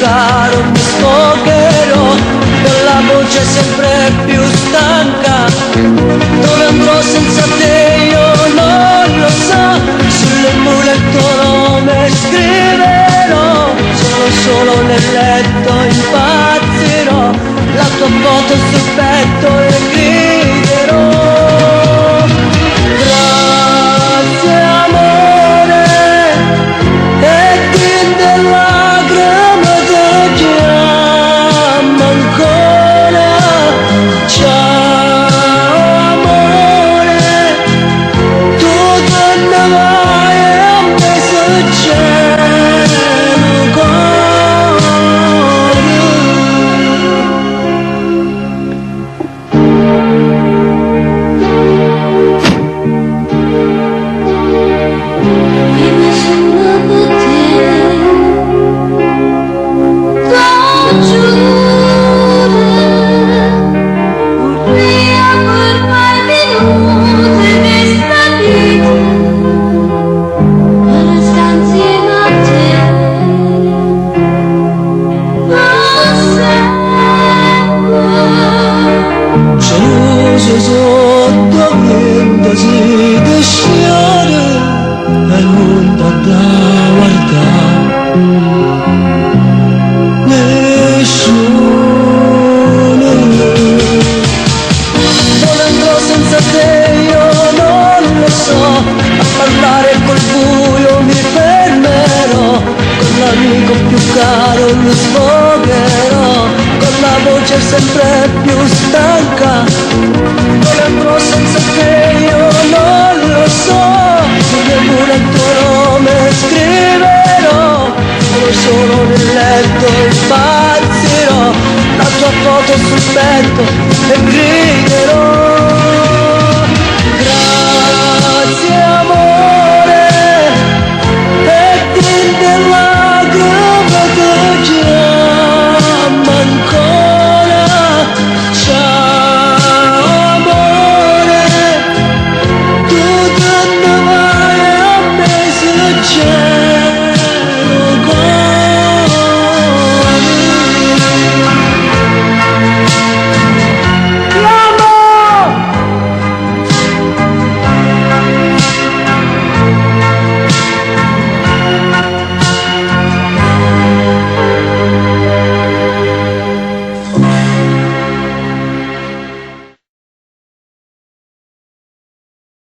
caro mi sfogherò, con la voce sempre più stanca. Dove andrò senza te io non lo so, sulle mura il tuo nome scriverò, solo nel letto impazzirò, la tua foto sul petto e griderò. Grazie amore, e tinte lacrime che chiama ancora. Ciao amore, tu te ne vai e a me succede ancora. Vivo solo per te, lo giuro, vorrei ancora minuti di sta vita, per restare insieme a te, lo sai. Geloso sotto vento si desciare e non da guardare nessuno. Dove andrò senza te io non lo so, a parlare col buio mi fermerò, con l'amico più caro mi sfogherò, con la voce sempre più stanca. Dove andrò senza te io non lo so, sulle mura il tuo nome scriverò, solo nel letto impazzirò, la tua foto sul petto e griderò.